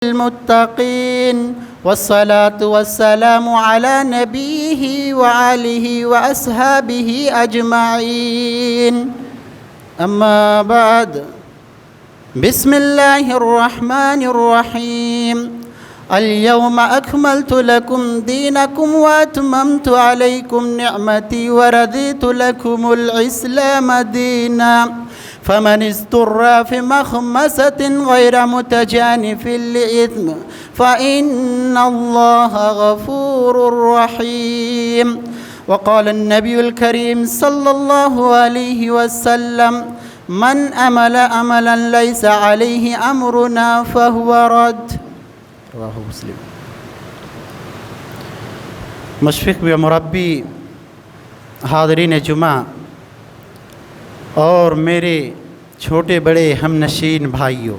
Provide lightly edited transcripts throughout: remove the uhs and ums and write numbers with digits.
المتقين والصلاة والسلام على نبيه وآله وأصحابه أجمعين أما بعد بسم الله الرحمن الرحيم اليوم أكملت لكم دينكم وأتممت عليكم نعمتي ورضيت لكم الإسلام دينا فمن اضطر في مخمصة غير متجانف لإثم فإن الله غفور رحيم. وقال النبي الكريم صلى الله عليه وسلم من عمل عملا ليس عليه أمرنا فهو رد. رواه مسلم. مشفق و مربی، حاضرین جمعہ اور میرے چھوٹے بڑے ہم نشین بھائیوں،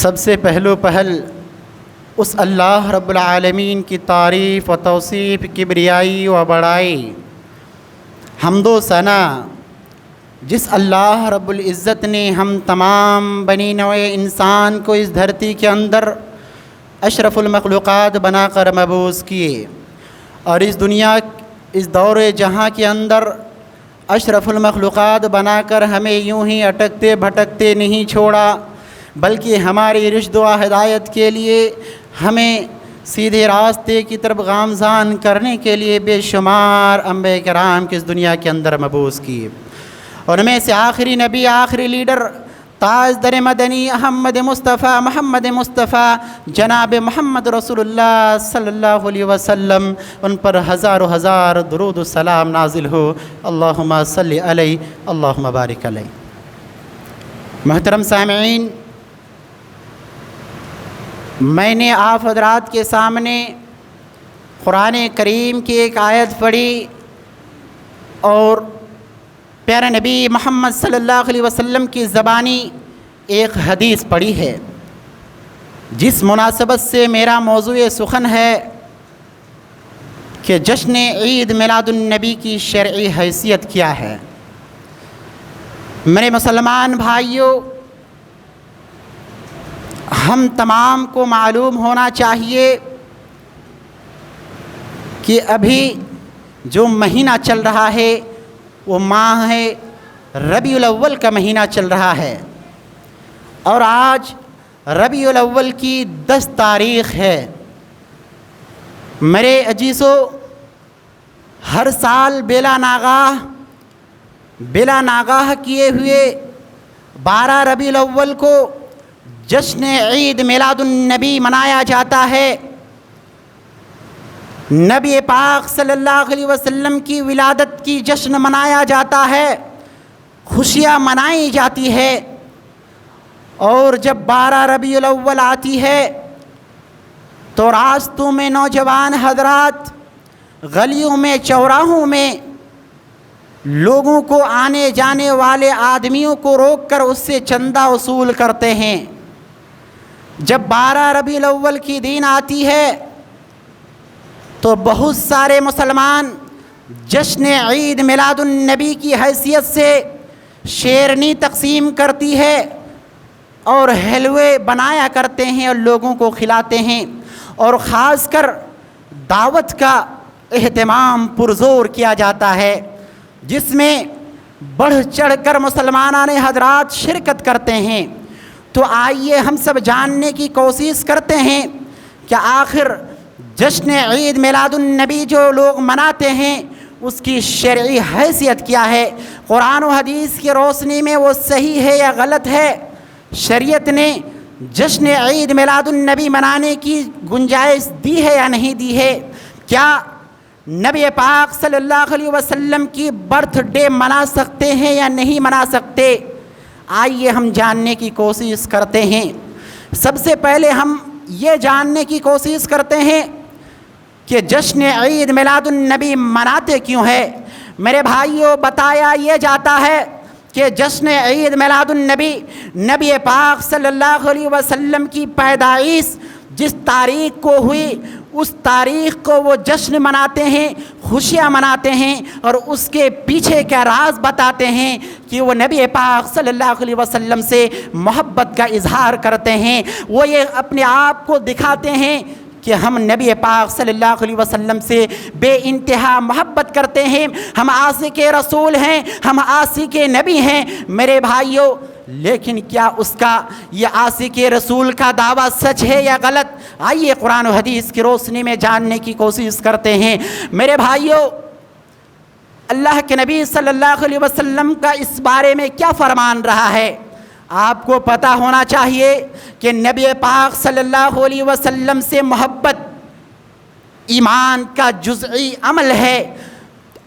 سب سے پہلو پہل اس اللہ رب العالمین کی تعریف و توصیف، کبریائی و بڑائی، حمد و ثنا جس اللہ رب العزت نے ہم تمام بنی نوع انسان کو اس دھرتی کے اندر اشرف المخلوقات بنا کر مبعوث کیے، اور اس دنیا اس دور جہاں کے اندر اشرف المخلوقات بنا کر ہمیں یوں ہی اٹکتے بھٹکتے نہیں چھوڑا، بلکہ ہماری رشد و ہدایت کے لیے ہمیں سیدھے راستے کی طرف گامزن کرنے کے لیے بے شمار انبیاء کرام کے اس دنیا کے اندر مبعوث کیے، اور ان میں سے آخری نبی، آخری لیڈر، تاجدر مدنی احمد مصطفیٰ محمد مصطفیٰ جناب محمد رسول اللہ صلی اللہ علیہ وسلم، ان پر ہزاروں ہزار درود و سلام نازل ہو، اللہم صلی علیہ اللہم بارک علیہ. محترم سامعین، میں نے آپ حضرات کے سامنے قرآن کریم کی ایک آیت پڑھی اور پیارے نبی محمد صلی اللہ علیہ وسلم کی زبانی ایک حدیث پڑھی ہے، جس مناسبت سے میرا موضوع سخن ہے کہ جشن عید میلاد النبی کی شرعی حیثیت کیا ہے. میرے مسلمان بھائیوں، ہم تمام کو معلوم ہونا چاہیے کہ ابھی جو مہینہ چل رہا ہے وہ ماہ ہے ربیع الاول کا مہینہ چل رہا ہے، اور آج ربیع الاول کی 10 تاریخ ہے. میرے عزیزو، ہر سال بلا ناگاہ کیے ہوئے 12 ربیع الاول کو جشن عید میلاد النبی منایا جاتا ہے. نبی پاک صلی اللہ علیہ وسلم کی ولادت کی جشن منایا جاتا ہے، خوشیاں منائی جاتی ہے. اور جب 12 ربیع الاول آتی ہے تو راستوں میں نوجوان حضرات، گلیوں میں، چوراہوں میں لوگوں کو، آنے جانے والے آدمیوں کو روک کر اس سے چندہ وصول کرتے ہیں. جب 12 ربیع الاول کی دن آتی ہے تو بہت سارے مسلمان جشن عید میلاد النبی کی حیثیت سے شیرنی تقسیم کرتی ہے اور حلوے بنایا کرتے ہیں اور لوگوں کو کھلاتے ہیں، اور خاص کر دعوت کا اہتمام پرزور کیا جاتا ہے، جس میں بڑھ چڑھ کر مسلمانان حضرات شرکت کرتے ہیں. تو آئیے ہم سب جاننے کی کوشش کرتے ہیں کہ آخر جشن عید میلاد النبی جو لوگ مناتے ہیں اس کی شرعی حیثیت کیا ہے، قرآن و حدیث کی روشنی میں وہ صحیح ہے یا غلط ہے، شریعت نے جشن عید میلاد النبی منانے کی گنجائش دی ہے یا نہیں دی ہے، کیا نبی پاک صلی اللہ علیہ وسلم کی برتھ ڈے منا سکتے ہیں یا نہیں منا سکتے. آئیے ہم جاننے کی کوشش کرتے ہیں. سب سے پہلے ہم یہ جاننے کی کوشش کرتے ہیں کہ جشن عید میلاد النبی مناتے کیوں ہے. میرے بھائیوں، بتایا یہ جاتا ہے کہ جشن عید میلاد النبی نبی پاک صلی اللہ علیہ وسلم کی پیدائش جس تاریخ کو ہوئی اس تاریخ کو وہ جشن مناتے ہیں، خوشیاں مناتے ہیں، اور اس کے پیچھے کا راز بتاتے ہیں کہ وہ نبی پاک صلی اللہ علیہ وسلم سے محبت کا اظہار کرتے ہیں۔ وہ یہ اپنے آپ کو دکھاتے ہیں کہ ہم نبی پاک صلی اللہ علیہ وسلم سے بے انتہا محبت کرتے ہیں، ہم عاشق رسول ہیں، ہم عاشق نبی ہیں۔ میرے بھائیوں، لیکن کیا اس کا یہ عاشق رسول کا دعویٰ سچ ہے یا غلط؟ آئیے قرآن و حدیث کی روشنی میں جاننے کی کوشش کرتے ہیں۔ میرے بھائیوں، اللہ کے نبی صلی اللہ علیہ وسلم کا اس بارے میں کیا فرمان رہا ہے؟ آپ کو پتہ ہونا چاہیے کہ نبی پاک صلی اللہ علیہ وسلم سے محبت ایمان کا جزئی عمل ہے۔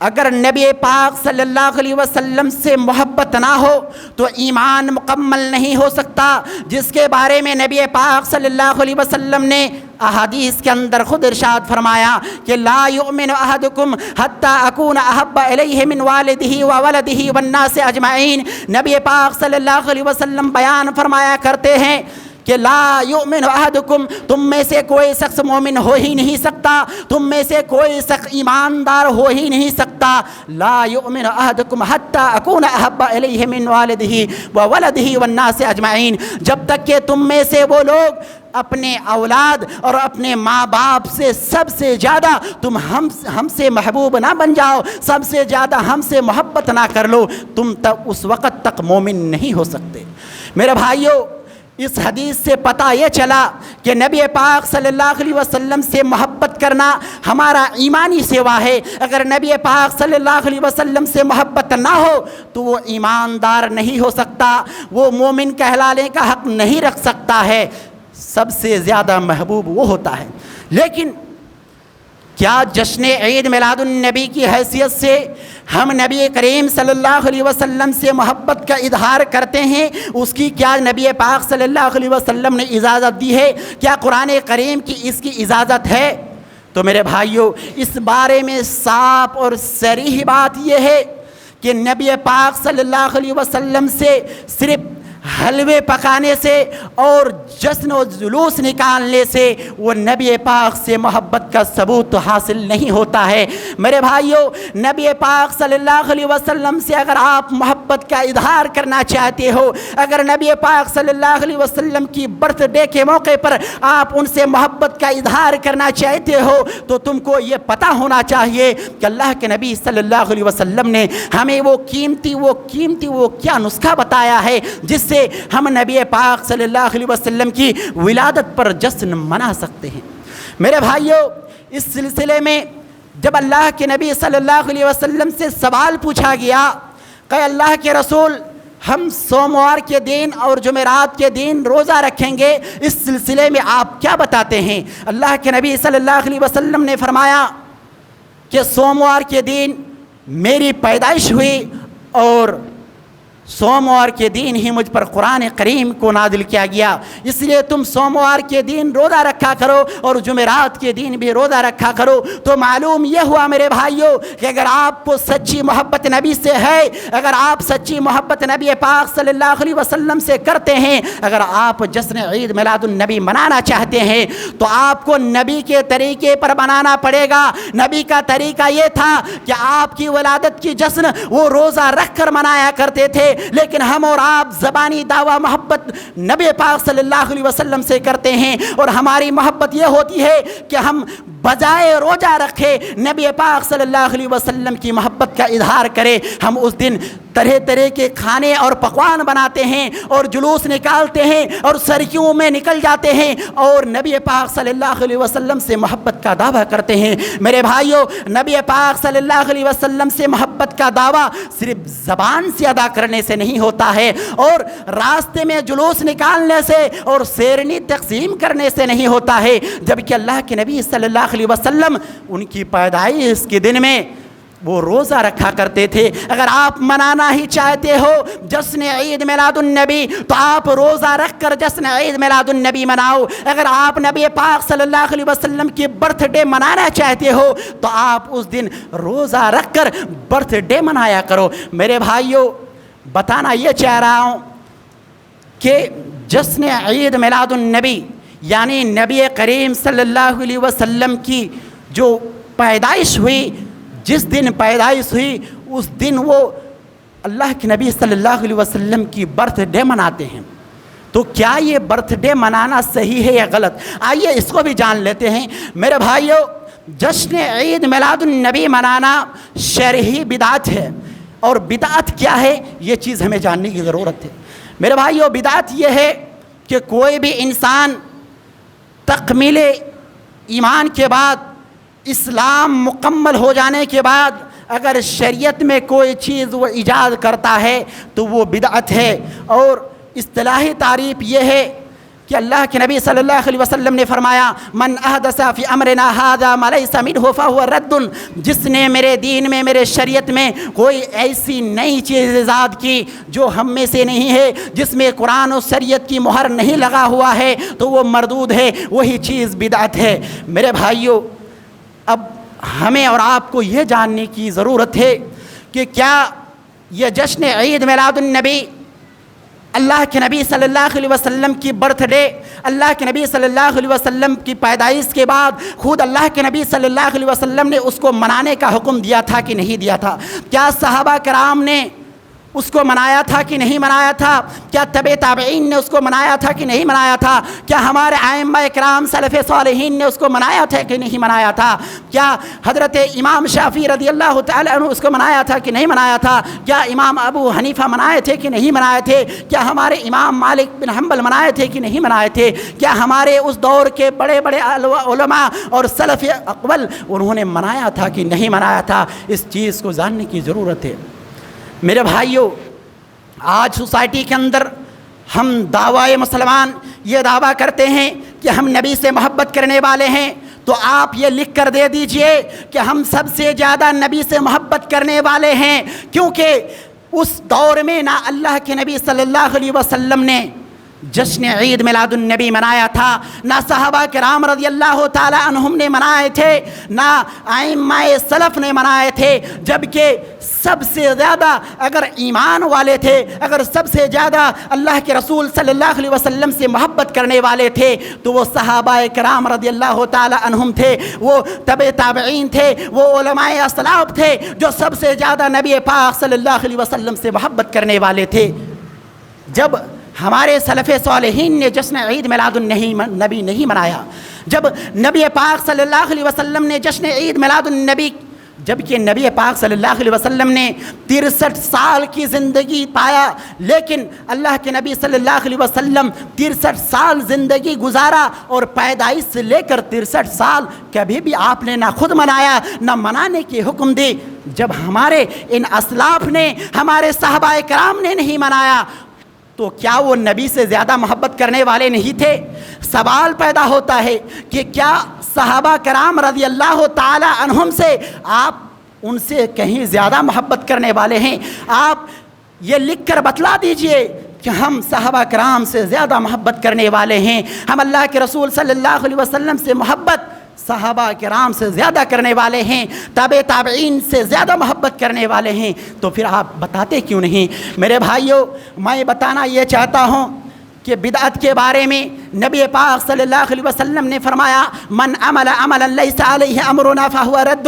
اگر نبی پاک صلی اللہ علیہ وسلم سے محبت نہ ہو تو ایمان مکمل نہیں ہو سکتا، جس کے بارے میں نبی پاک صلی اللہ علیہ وسلم نے احادیث کے اندر خود ارشاد فرمایا کہ لا یؤمن احدکم حتی اکون احب الیہ من والدہ وولدہ والناس اجمعین۔ نبی پاک صلی اللہ علیہ وسلم بیان فرمایا کرتے ہیں کہ لا یؤمن احدکم، تم میں سے کوئی شخص مومن ہو ہی نہیں سکتا، تم میں سے کوئی شخص ایماندار ہو ہی نہیں سکتا۔ لا یؤمن احدکم حتی اکون احب الیہ من والدہ وولدہ والناس اجمعین، جب تک کہ تم میں سے وہ لوگ اپنے اولاد اور اپنے ماں باپ سے سب سے زیادہ تم ہم سے محبوب نہ بن جاؤ، سب سے زیادہ ہم سے محبت نہ کر لو، تم تک اس وقت تک مومن نہیں ہو سکتے۔ میرے بھائیوں، اس حدیث سے پتہ یہ چلا کہ نبی پاک صلی اللہ علیہ وسلم سے محبت کرنا ہمارا ایمانی سیوا ہے۔ اگر نبی پاک صلی اللہ علیہ وسلم سے محبت نہ ہو تو وہ ایماندار نہیں ہو سکتا، وہ مومن کہلانے کا حق نہیں رکھ سکتا ہے، سب سے زیادہ محبوب وہ ہوتا ہے۔ لیکن کیا جشن عید میلاد النبی کی حیثیت سے ہم نبی کریم صلی اللہ علیہ وسلم سے محبت کا اظہار کرتے ہیں؟ اس کی کیا نبی پاک صلی اللہ علیہ وسلم نے اجازت دی ہے؟ کیا قرآن کریم کی اس کی اجازت ہے؟ تو میرے بھائیوں، اس بارے میں صاف اور صریح بات یہ ہے کہ نبی پاک صلی اللہ علیہ وسلم سے صرف حلوے پکانے سے اور جشن و جلوس نکالنے سے وہ نبی پاک سے محبت کا ثبوت حاصل نہیں ہوتا ہے۔ میرے بھائیوں، نبی پاک صلی اللہ علیہ وسلم سے اگر آپ محبت کا اظہار کرنا چاہتے ہو، اگر نبی پاک صلی اللہ علیہ وسلم کی برتھ ڈے کے موقع پر آپ ان سے محبت کا اظہار کرنا چاہتے ہو تو تم کو یہ پتہ ہونا چاہیے کہ اللہ کے نبی صلی اللہ علیہ وسلم نے ہمیں وہ قیمتی کیا نسخہ بتایا ہے جس سے ہم نبی پاک صلی اللہ علیہ وسلم کی ولادت پر جشن منا سکتے ہیں۔ میرے بھائیوں، اس سلسلے میں جب اللہ کے نبی صلی اللہ علیہ وسلم سے سوال پوچھا گیا کہ اللہ کے رسول، ہم سوموار کے دن اور جمعرات کے دن روزہ رکھیں گے، اس سلسلے میں آپ کیا بتاتے ہیں؟ اللہ کے نبی صلی اللہ علیہ وسلم نے فرمایا کہ سوموار کے دن میری پیدائش ہوئی اور سوموار کے دن ہی مجھ پر قرآن کریم کو نازل کیا گیا، اس لیے تم سوموار کے دن روزہ رکھا کرو اور جمعرات کے دن بھی روزہ رکھا کرو۔ تو معلوم یہ ہوا میرے بھائیوں کہ اگر آپ کو سچی محبت نبی سے ہے، اگر آپ سچی محبت نبی پاک صلی اللہ علیہ وسلم سے کرتے ہیں، اگر آپ جشن عید میلاد النبی منانا چاہتے ہیں تو آپ کو نبی کے طریقے پر منانا پڑے گا۔ نبی کا طریقہ یہ تھا کہ آپ کی ولادت کی جشن وہ روزہ رکھ کر منایا کرتے تھے، لیکن ہم اور آپ زبانی دعویٰ محبت نبی پاک صلی اللہ علیہ وسلم سے کرتے ہیں، اور ہماری محبت یہ ہوتی ہے کہ ہم بجائے روزہ رکھے نبی پاک صلی اللہ علیہ وسلم کی محبت کا اظہار کرے۔ ہم اس دن طرح طرح کے کھانے اور پکوان بناتے ہیں اور جلوس نکالتے ہیں اور سرکیوں میں نکل جاتے ہیں اور نبی پاک صلی اللہ علیہ وسلم سے محبت کا دعویٰ کرتے ہیں۔ میرے بھائیوں، نبی پاک صلی اللہ علیہ وسلم سے محبت کا دعویٰ صرف زبان سے ادا کرنے سے نہیں ہوتا ہے، اور راستے میں جلوس نکالنے سے اور شیرنی تقسیم کرنے سے نہیں ہوتا ہے، جبکہ اللہ کے نبی صلی اللہ علیہ وسلم ان کی پیدائش کے دن میں وہ روزہ رکھا کرتے تھے۔ اگر آپ منانا ہی چاہتے ہو جشن عید میلاد النبی تو آپ روزہ رکھ کر جشن عید میلاد النبی مناؤ۔ اگر آپ نبی پاک صلی اللہ علیہ وسلم کی برتھ ڈے منانا چاہتے ہو تو آپ اس دن روزہ رکھ کر برتھ ڈے منایا کرو۔ میرے بھائیوں، بتانا یہ چاہ رہا ہوں کہ جشن عید میلاد النبی یعنی نبی کریم صلی اللہ علیہ وسلم کی جو پیدائش ہوئی، جس دن پیدائش ہوئی اس دن وہ اللہ کے نبی صلی اللہ علیہ وسلم کی برتھ ڈے مناتے ہیں۔ تو کیا یہ برتھ ڈے منانا صحیح ہے یا غلط؟ آئیے اس کو بھی جان لیتے ہیں۔ میرے بھائیو، جشن عید میلاد النبی منانا شرعی بدعت ہے، اور بدعت کیا ہے یہ چیز ہمیں جاننے کی ضرورت ہے۔ میرے بھائیو، بدعت یہ ہے کہ کوئی بھی انسان تکمیل ایمان کے بعد، اسلام مکمل ہو جانے کے بعد اگر شریعت میں کوئی چیز وہ ایجاد کرتا ہے تو وہ بدعت ہے۔ اور اصطلاحی تعریف یہ ہے کہ اللہ کے نبی صلی اللہ علیہ وسلم نے فرمایا، من احدث فی امرنا ھذا ما لیس منہ فہو رد، جس نے میرے دین میں، میرے شریعت میں کوئی ایسی نئی چیز ایجاد کی جو ہم میں سے نہیں ہے، جس میں قرآن و شریعت کی مہر نہیں لگا ہوا ہے، تو وہ مردود ہے، وہی چیز بدعت ہے۔ میرے بھائیو، اب ہمیں اور آپ کو یہ جاننے کی ضرورت ہے کہ کیا یہ جشن عید میلاد النبی اللہ کے نبی صلی اللہ علیہ وسلم کی برتھ ڈے، اللہ کے نبی صلی اللہ علیہ وسلم کی پیدائش کے بعد خود اللہ کے نبی صلی اللہ علیہ وسلم نے اس کو منانے کا حکم دیا تھا کہ نہیں دیا تھا؟ کیا صحابہ کرام نے اس کو منایا تھا کہ نہیں منایا تھا؟ کیا تبع تابعین نے اس کو منایا تھا کہ نہیں منایا تھا؟ کیا ہمارے ائمہ کرام سلف صالحین نے اس کو منایا تھا کہ نہیں منایا تھا؟ کیا حضرت امام شافعی رضی اللہ تعالی عنہ اس کو منایا تھا کہ نہیں منایا تھا؟ کیا امام ابو حنیفہ منائے تھے کہ نہیں منائے تھے؟ کیا ہمارے امام مالک بن حنبل منائے تھے کہ نہیں منائے تھے؟ کیا ہمارے اس دور کے بڑے بڑے علماء اور سلف اقوال انہوں نے منایا تھا کہ نہیں منایا تھا؟ اس چیز کو جاننے کی ضرورت ہے۔ میرے بھائیوں، آج سوسائٹی کے اندر ہم دعوی مسلمان یہ دعویٰ کرتے ہیں کہ ہم نبی سے محبت کرنے والے ہیں، تو آپ یہ لکھ کر دے دیجئے کہ ہم سب سے زیادہ نبی سے محبت کرنے والے ہیں، کیونکہ اس دور میں نہ اللہ کے نبی صلی اللہ علیہ وسلم نے جشن عید میلاد النبی منایا تھا، نہ صحابہ کرام رضی اللہ تعالی عنہم نے منائے تھے، نہ ائمہ سلف نے منائے تھے، جبکہ سب سے زیادہ اگر ایمان والے تھے، اگر سب سے زیادہ اللہ کے رسول صلی اللہ علیہ وسلم سے محبت کرنے والے تھے تو وہ صحابہ کرام رضی اللہ تعالی عنہم تھے، وہ تبع تابعین تھے، وہ علماء اسلاف تھے جو سب سے زیادہ نبی پاک صلی اللہ علیہ وسلم سے محبت کرنے والے تھے۔ جب ہمارے سلف صالحین نے جشن عید میلاد النبی نہیں منایا، جب نبی پاک صلی اللہ علیہ وسلم نے جشن عید میلاد النبی، جبکہ نبی پاک صلی اللہ علیہ وسلم نے 63 سال کی زندگی پایا، لیکن اللہ کے نبی صلی اللہ علیہ وسلم 63 سال زندگی گزارا، اور پیدائش سے لے کر 63 سال کبھی بھی آپ نے نہ خود منایا نہ منانے کی حکم دی۔ جب ہمارے ان اسلاف نے، ہمارے صحابہ کرام نے نہیں منایا تو کیا وہ نبی سے زیادہ محبت کرنے والے نہیں تھے؟ سوال پیدا ہوتا ہے کہ کیا صحابہ کرام رضی اللہ تعالی عنہم سے آپ ان سے کہیں زیادہ محبت کرنے والے ہیں؟ آپ یہ لکھ کر بتلا دیجئے کہ ہم صحابہ کرام سے زیادہ محبت کرنے والے ہیں، ہم اللہ کے رسول صلی اللہ علیہ وسلم سے محبت صحابہ کرام سے زیادہ کرنے والے ہیں، تابع تابعین سے زیادہ محبت کرنے والے ہیں، تو پھر آپ بتاتے کیوں نہیں؟ میرے بھائیوں، میں بتانا یہ چاہتا ہوں کہ بدعت کے بارے میں نبی پاک صلی اللہ علیہ وسلم نے فرمایا، من عمل عملا لیس علیہ امرنا فہو رد،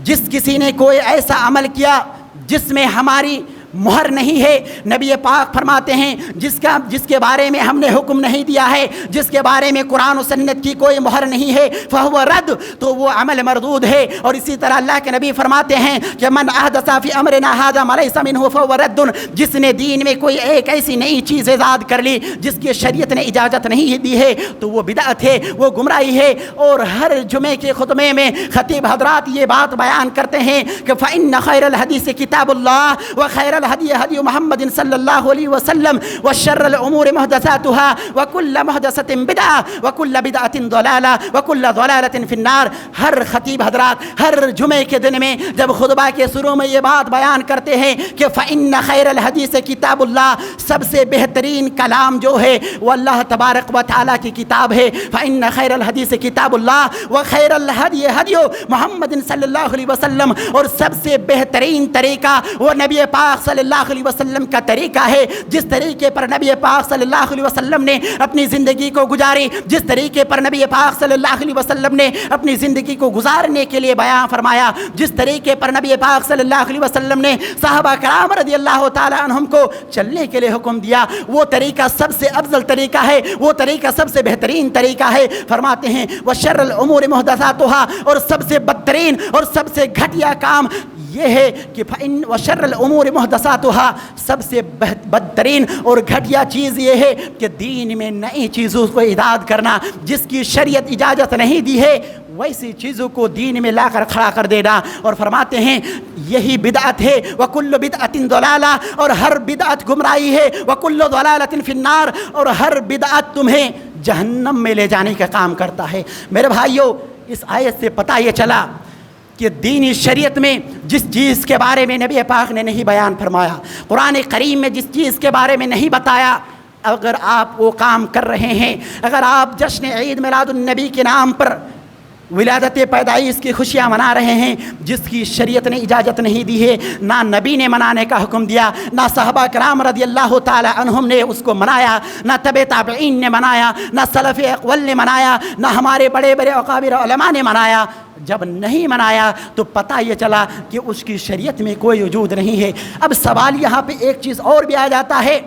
جس کسی نے کوئی ایسا عمل کیا جس میں ہماری مہر نہیں ہے، نبی پاک فرماتے ہیں جس کے بارے میں ہم نے حکم نہیں دیا ہے، جس کے بارے میں قرآن و سنت کی کوئی مہر نہیں ہے، فہو رد، تو وہ عمل مردود ہے۔ اور اسی طرح اللہ کے نبی فرماتے ہیں کہ من احدث فی امرنا ھذا ما لیس منہ فہو رد، جس نے دین میں کوئی ایک ایسی نئی چیز ایجاد کر لی جس کی شریعت نے اجازت نہیں دی ہے تو وہ بدعت ہے، وہ گمراہی ہے۔ اور ہر جمعے کے خطبے میں خطیب حضرات یہ بات بیان کرتے ہیں کہ فإن خیر الحدیث کتاب اللہ وخیر الهدي هدي محمد صلی اللہ علیہ وسلم وشر الامور محدثاتها وكل محدثة بدعة وكل بدعة ضلالة وكل ضلالة في النار۔ ہر خطیب حضرات ہر جمعے کے دن میں جب خطبہ کے شروع میں یہ بات بیان کرتے ہیں کہ فإن خیر الحدیث کتاب اللہ، سب سے بہترین کلام جو ہے وہ اللہ تبارک و تعالیٰ کی کتاب ہے، فإن خیر الحدیث کتاب اللہ وخیر الهدي هدي محمد صلی اللہ علیہ وسلم، اور سب سے بہترین طریقہ وہ نبی پاک صلی اللہ علیہ وسلم کا طریقہ ہے، جس طریقے پر نبی پاک صلی اللہ علیہ وسلم نے اپنی زندگی کو گزاری، جس طریقے پر نبی پاک صلی اللہ علیہ وسلم نے اپنی زندگی کو گزارنے کے لیے بیان فرمایا، جس طریقے پر نبی پاک صلی اللہ علیہ وسلم نے صحابہ کرام رضی اللہ تعالی عنہم کو چلنے کے لیے حکم دیا، وہ طریقہ سب سے افضل طریقہ ہے، وہ طریقہ سب سے بہترین طریقہ ہے۔ فرماتے ہیں وَشَرَّ الْأُمُورِ مُحْدَثَاتُهَا، اور سب سے بدترین اور سب سے گھٹیا کام یہ ہے کہ وَشَرَّ الْأُمُورِ مُحْدَثَاتُهَا، سب سے بدترین اور گھٹیا چیز یہ ہے کہ دین میں نئی چیزوں کو ایجاد کرنا، جس کی شریعت اجازت نہیں دی ہے ویسی چیزوں کو دین میں لا کر کھڑا کر دینا۔ اور فرماتے ہیں یہی بدعت ہے، وَكُلُّ بِدْعَةٍ ضَلَالَةٍ، اور ہر بدعت گمراہی ہے، وَكُلُّ ضَلَالَةٍ فِي النَّارِ، اور ہر بدعت تمہیں جہنم میں لے جانے کا کام کرتا ہے۔ میرے بھائیوں، اس آیت سے پتہ یہ چلا کہ دینی شریعت میں جس چیز کے بارے میں نبی پاک نے نہیں بیان فرمایا، قرآن کریم میں جس چیز کے بارے میں نہیں بتایا، اگر آپ وہ کام کر رہے ہیں، اگر آپ جشن عید میلاد النبی کے نام پر ولادت پیدائش کی خوشیاں منا رہے ہیں جس کی شریعت نے اجازت نہیں دی ہے، نہ نبی نے منانے کا حکم دیا، نہ صحابہ کرام رضی اللہ تعالی عنہم نے اس کو منایا، نہ تبع تابعین نے منایا، نہ سلف اقوال نے منایا، نہ ہمارے بڑے بڑے اکابر علماء نے منایا، جب نہیں منایا تو پتہ یہ چلا کہ اس کی شریعت میں کوئی وجود نہیں ہے۔ اب سوال یہاں پہ ایک چیز اور بھی آ جاتا ہے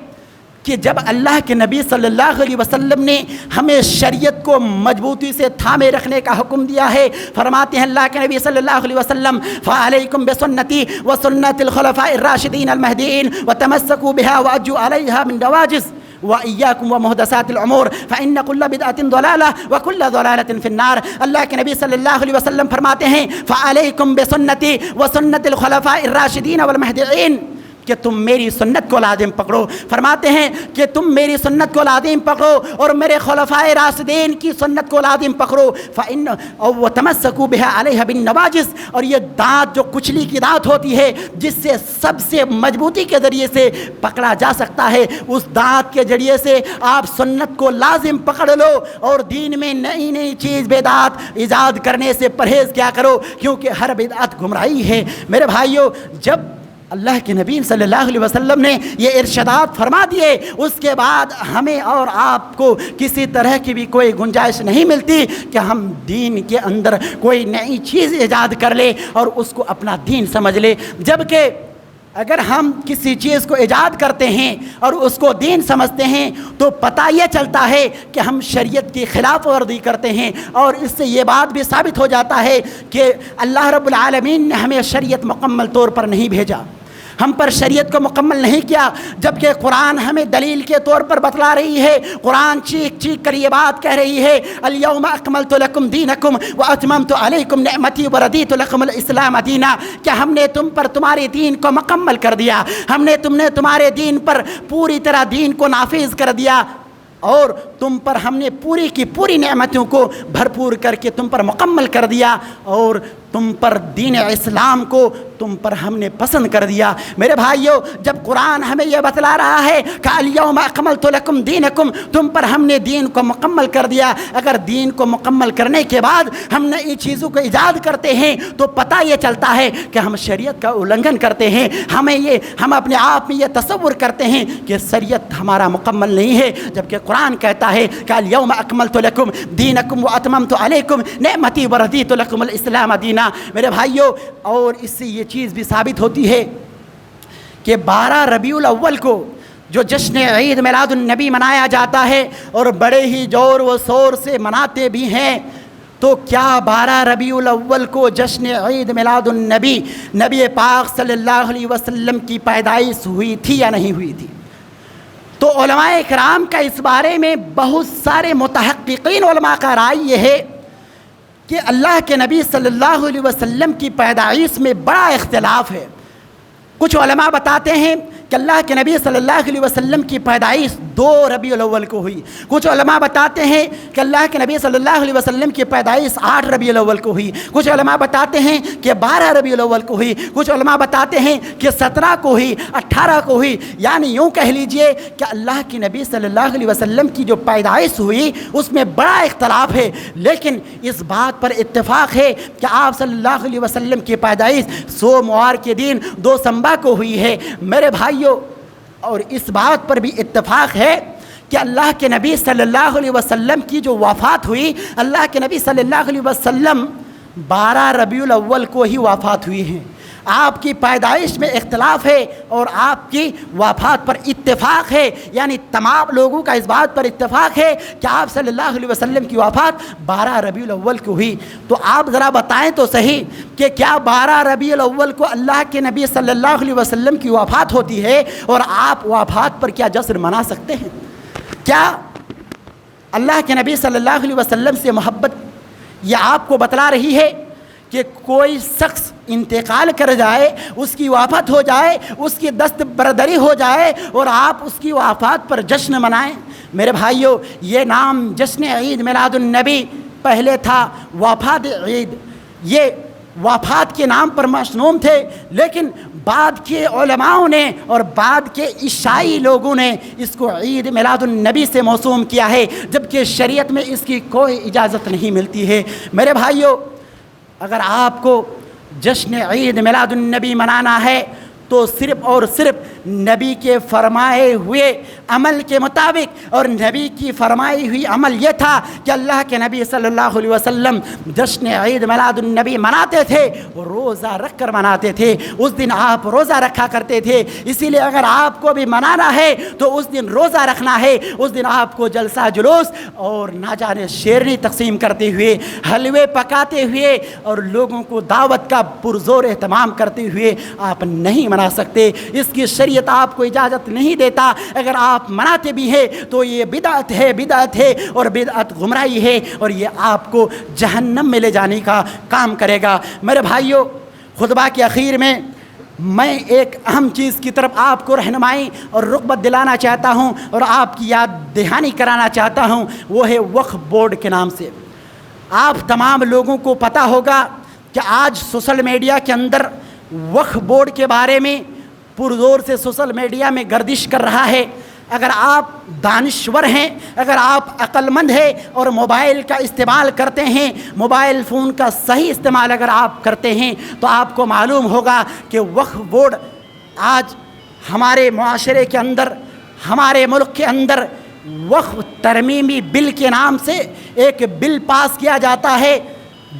کہ جب اللہ کے نبی صلی اللہ علیہ وسلم نے ہمیں شریعت کو مضبوطی سے تھامے رکھنے کا حکم دیا ہے، فرماتے ہیں اللہ کے نبی صلی اللہ علیہ وسلم فَعَلَيْكُمْ بِسُنَّتِي وَسُنَّةِ الْخُلَفَاءِ الرَّاشِدِينَ الْمَهْدِيِّينَ وَتَمَسَّكُوا بِهَا وَعَضُّوا عَلَيْهَا بِالنَّوَاجِذِ وَإِيَّاكُمْ وَمُحْدَثَاتِ الْأُمُورِ فَإِنَّ كُلَّ بِدْعَةٍ ضَلَالَةٍ وَكُلَّ ضَلَالَةٍ فِي النَّارِ۔ اللہ کے نبی صلی اللہ علیہ وسلم فرماتے ہیں فَعَلَيْكُمْ بِسُنَّتِي وَسُنَّةِ الْخُلَفَاءِ الرَّاشِدِينَ وَالْمَهْدِيِّينَ، کہ تم میری سنت کو لازم پکڑو۔ فرماتے ہیں کہ تم میری سنت کو لازم پکڑو اور میرے خلفائے راشدین کی سنت کو لازم پکڑو۔ وَتَمَسَّكُوا بِهَا عَلَيْهَا بِالنَّوَاجِذِ، اور یہ دانت جو کچلی کی دانت ہوتی ہے جس سے سب سے مضبوطی کے ذریعے سے پکڑا جا سکتا ہے، اس دانت کے ذریعے سے آپ سنت کو لازم پکڑ لو اور دین میں نئی نئی چیز بدعت ایجاد کرنے سے پرہیز کیا کرو، کیونکہ ہر بدعت گمراہی ہے۔ میرے بھائیوں، جب اللہ کے نبی صلی اللہ علیہ وسلم نے یہ ارشادات فرما دیے، اس کے بعد ہمیں اور آپ کو کسی طرح کی بھی کوئی گنجائش نہیں ملتی کہ ہم دین کے اندر کوئی نئی چیز ایجاد کر لیں اور اس کو اپنا دین سمجھ لیں، جبکہ اگر ہم کسی چیز کو ایجاد کرتے ہیں اور اس کو دین سمجھتے ہیں تو پتہ یہ چلتا ہے کہ ہم شریعت کی خلاف ورزی کرتے ہیں، اور اس سے یہ بات بھی ثابت ہو جاتا ہے کہ اللہ رب العالمین نے ہمیں شریعت مکمل طور پر نہیں بھیجا، ہم پر شریعت کو مکمل نہیں کیا، جبکہ قرآن ہمیں دلیل کے طور پر بتلا رہی ہے۔ قرآن چیخ چیخ کر یہ بات کہہ رہی ہے الیوم اکملت لکم دینکم واتممت علیکم نعمتی ورضیت لکم الاسلام دینا، کہ ہم نے تم پر تمہارے دین کو مکمل کر دیا، ہم نے تمہارے دین پر پوری طرح دین کو نافذ کر دیا، اور تم پر ہم نے پوری کی پوری نعمتوں کو بھرپور کر کے تم پر مکمل کر دیا، اور تم پر دین اسلام کو تم پر ہم نے پسند کر دیا۔ میرے بھائیوں، جب قرآن ہمیں یہ بتلا رہا ہے کہ الیوم اکملت لکم دینکم، تم پر ہم نے دین کو مکمل کر دیا، اگر دین کو مکمل کرنے کے بعد ہم نئی چیزوں کو ایجاد کرتے ہیں تو پتہ یہ چلتا ہے کہ ہم شریعت کا النگھن کرتے ہیں۔ ہم اپنے آپ میں یہ تصور کرتے ہیں کہ شریعت ہمارا مکمل نہیں ہے، جبکہ قرآن کہتا ہے کہ الیوم اکملت لکم دینکم واتممت علیکم نعمتی ورضیت لکم الاسلام دینا۔ میرے بھائیوں، اور اس سے یہ چیز بھی ثابت ہوتی ہے کہ 12 ربیع الاول کو جو جشن عید میلاد النبی منایا جاتا ہے اور بڑے ہی زور و شور سے مناتے بھی ہیں، تو کیا 12 ربیع الاول کو جشن عید میلاد النبی نبی پاک صلی اللہ علیہ وسلم کی پیدائش ہوئی تھی یا نہیں ہوئی تھی؟ تو علماء کرام کا اس بارے میں بہت سارے متحققین علماء کا رائے یہ ہے کہ اللہ کے نبی صلی اللہ علیہ وسلم کی پیدائش میں بڑا اختلاف ہے۔ کچھ علماء بتاتے ہیں کہ اللہ کے نبی صلی اللہ علیہ وسلم کی پیدائش 2 ربیع الاول کو ہوئی۔ کچھ علماء بتاتے ہیں کہ اللہ کے نبی صلی اللہ علیہ وسلم کی پیدائش 8 ربیع الاول کو ہوئی، کچھ علماء بتاتے ہیں کہ 12 ربیع الاول کو ہوئی، کچھ علماء بتاتے ہیں کہ 17 کو ہوئی، 18 کو ہوئی۔ یعنی یوں کہہ لیجئے کہ اللہ کے نبی صلی اللہ علیہ وسلم کی جو پیدائش ہوئی اس میں بڑا اختلاف ہے، لیکن اس بات پر اتفاق ہے کہ آپ صلی اللہ علیہ وسلم کی پیدائش سوموار کے دن 2 دسمبر کو ہوئی ہے۔ میرے بھائیوں، اور اس بات پر بھی اتفاق ہے کہ اللہ کے نبی صلی اللہ علیہ وسلم کی جو وفات ہوئی، اللہ کے نبی صلی اللہ علیہ وسلم 12 ربیع الاول کو ہی وفات ہوئی ہیں۔ آپ کی پیدائش میں اختلاف ہے اور آپ کی وفات پر اتفاق ہے، یعنی تمام لوگوں کا اس بات پر اتفاق ہے کہ آپ صلی اللہ علیہ وسلم کی وفات 12 ربیع الاول کو ہوئی۔ تو آپ ذرا بتائیں تو صحیح کہ کیا 12 ربیع الاول کو اللہ کے نبی صلی اللہ علیہ وسلم کی وفات ہوتی ہے اور آپ وفات پر کیا جشن منا سکتے ہیں؟ کیا اللہ کے نبی صلی اللہ علیہ وسلم سے محبت یہ آپ کو بتلا رہی ہے کہ کوئی شخص انتقال کر جائے، اس کی وفات ہو جائے، اس کی دست بردری ہو جائے اور آپ اس کی وفات پر جشن منائیں؟ میرے بھائیوں، یہ نام جشن عید میلاد النبی پہلے تھا وفات عید، یہ وفات کے نام پر مشنوم تھے، لیکن بعد کے علماء نے اور بعد کے عیسائی لوگوں نے اس کو عید میلاد النبی سے موسوم کیا ہے، جبکہ شریعت میں اس کی کوئی اجازت نہیں ملتی ہے۔ میرے بھائیوں، اگر آپ کو جشن عید میلاد النبی منانا ہے تو صرف اور صرف نبی کے فرمائے ہوئے عمل کے مطابق، اور نبی کی فرمائی ہوئی عمل یہ تھا کہ اللہ کے نبی صلی اللہ علیہ وسلم جشن عید میلاد النبی مناتے تھے، روزہ رکھ کر مناتے تھے، اس دن آپ روزہ رکھا کرتے تھے۔ اسی لیے اگر آپ کو بھی منانا ہے تو اس دن روزہ رکھنا ہے، اس دن آپ کو جلسہ جلوس اور نہ جانے شیرنی تقسیم کرتے ہوئے، حلوے پکاتے ہوئے اور لوگوں کو دعوت کا پرزور اہتمام کرتے ہوئے آپ نہیں منا سکتے۔ اس کی شریعت آپ کو اجازت نہیں دیتا۔ اگر آپ مناتے بھی ہیں تو یہ بدعت ہے اور بدعت گمراہی ہے، اور یہ آپ کو جہنم میں لے جانے کا کام کرے گا۔ میرے بھائیوں، خطبہ کے اخیر میں میں ایک اہم چیز کی طرف آپ کو رہنمائی اور رغبت دلانا چاہتا ہوں اور آپ کی یاد دہانی کرانا چاہتا ہوں، وہ ہے وقف بورڈ کے نام سے۔ آپ تمام لوگوں کو پتہ ہوگا کہ آج سوشل میڈیا کے اندر وقف بورڈ کے بارے میں پرزور سے سوشل میڈیا میں گردش کر رہا ہے۔ اگر آپ دانشور ہیں، اگر آپ عقل مند ہیں اور موبائل کا استعمال کرتے ہیں، موبائل فون کا صحیح استعمال اگر آپ کرتے ہیں تو آپ کو معلوم ہوگا کہ وقف بورڈ آج ہمارے معاشرے کے اندر، ہمارے ملک کے اندر وقف ترمیمی بل کے نام سے ایک بل پاس کیا جاتا ہے،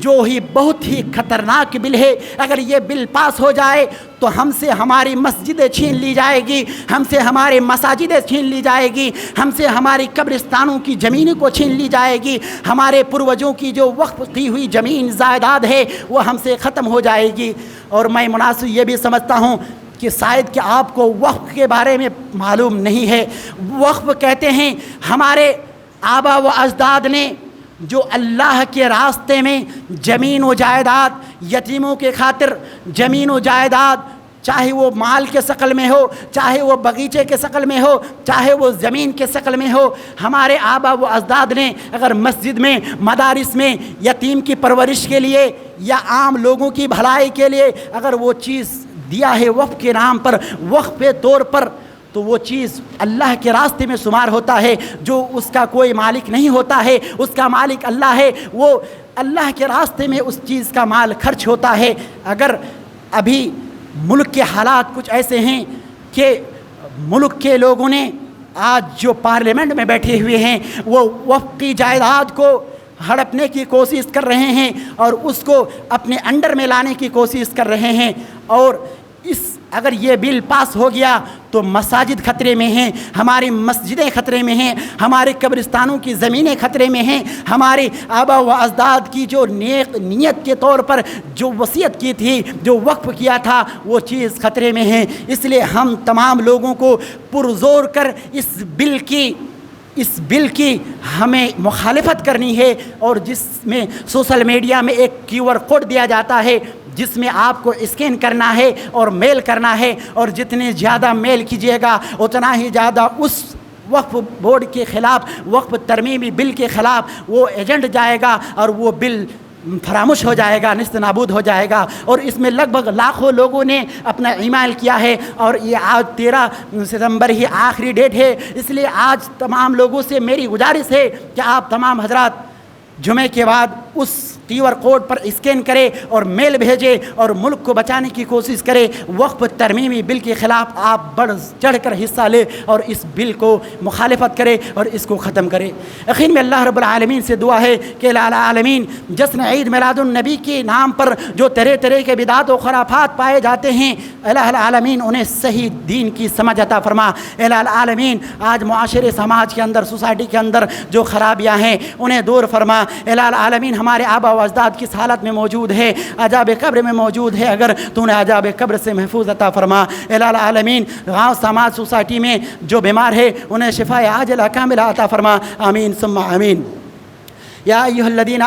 جو ہی بہت ہی خطرناک بل ہے۔ اگر یہ بل پاس ہو جائے تو ہم سے ہماری مسجدیں چھین لی جائے گی، ہم سے ہمارے مساجدیں چھین لی جائے گی، ہم سے ہماری قبرستانوں کی زمینوں کو چھین لی جائے گی، ہمارے پروجوں کی جو وقف کی ہوئی زمین جائیداد ہے وہ ہم سے ختم ہو جائے گی۔ اور میں مناسب یہ بھی سمجھتا ہوں کہ شاید کہ آپ کو وقف کے بارے میں معلوم نہیں ہے۔ وقف کہتے ہیں ہمارے آبا و اجداد نے جو اللہ کے راستے میں زمین و جائیداد، یتیموں کے خاطر زمین و جائیداد، چاہے وہ مال کے شکل میں ہو، چاہے وہ باغیچے کے شکل میں ہو، چاہے وہ زمین کے شکل میں ہو، ہمارے آبا و اجداد نے اگر مسجد میں، مدارس میں یتیم کی پرورش کے لیے یا عام لوگوں کی بھلائی کے لیے اگر وہ چیز دیا ہے وقف کے نام پر، وقف کے طور پر، تو وہ چیز اللہ کے راستے میں شمار ہوتا ہے، جو اس کا کوئی مالک نہیں ہوتا ہے، اس کا مالک اللہ ہے، وہ اللہ کے راستے میں اس چیز کا مال خرچ ہوتا ہے۔ اگر ابھی ملک کے حالات کچھ ایسے ہیں کہ ملک کے لوگوں نے آج جو پارلیمنٹ میں بیٹھے ہوئے ہیں وہ وقف کی جائیداد کو ہڑپنے کی کوشش کر رہے ہیں اور اس کو اپنے انڈر میں لانے کی کوشش کر رہے ہیں، اور اگر یہ بل پاس ہو گیا تو مساجد خطرے میں ہیں، ہماری مسجدیں خطرے میں ہیں، ہمارے قبرستانوں کی زمینیں خطرے میں ہیں، ہمارے آبا و اجداد کی جو نیت کے طور پر جو وصیت کی تھی، جو وقف کیا تھا، وہ چیز خطرے میں ہے۔ اس لیے ہم تمام لوگوں کو پرزور کر اس بل کی ہمیں مخالفت کرنی ہے، اور جس میں سوشل میڈیا میں ایک QR کوڈ دیا جاتا ہے جس میں آپ کو اسکین کرنا ہے اور میل کرنا ہے، اور جتنے زیادہ میل کیجیے گا اتنا ہی زیادہ اس وقف بورڈ کے خلاف، وقف ترمیمی بل کے خلاف وہ ایجنٹ جائے گا اور وہ بل فراموش ہو جائے گا، نیست نابود ہو جائے گا. اور اس میں لگ بھگ لاکھوں لوگوں نے اپنا ایمیل کیا ہے، اور یہ آج 13 ستمبر ہی آخری ڈیٹ ہے. اس لیے آج تمام لوگوں سے میری گزارش ہے کہ آپ تمام حضرات جمعے کے بعد اس QR کوڈ پر اسکین کرے اور میل بھیجے اور ملک کو بچانے کی کوشش کرے. وقف ترمیمی بل کے خلاف آپ بڑھ چڑھ کر حصہ لے اور اس بل کو مخالفت کرے اور اس کو ختم کرے. یقین میں اللہ رب العالمین سے دعا ہے کہ العالمین جشن عید میلاد النبی کے نام پر جو طرح طرح کے بدعات و خرافات پائے جاتے ہیں، الہ العالمین انہیں صحیح دین کی سمجھ عطا فرما. الہ العالمین آج معاشرے سماج کے اندر، سوسائٹی کے اندر جو خرابیاں ہیں انہیں دور فرما. الہ العالمین ہمارے آبا و اجداد کس حالت میں موجود ہے، عذاب قبر میں موجود ہے، اگر تو نے عذاب قبر سے محفوظ عطا فرما. الہ العالمین گاؤں سماج سوسائٹی میں جو بیمار ہے انہیں شفاء عاجلہ کاملہ عطا فرما. آمین ثم آمین. یا ایھا الذین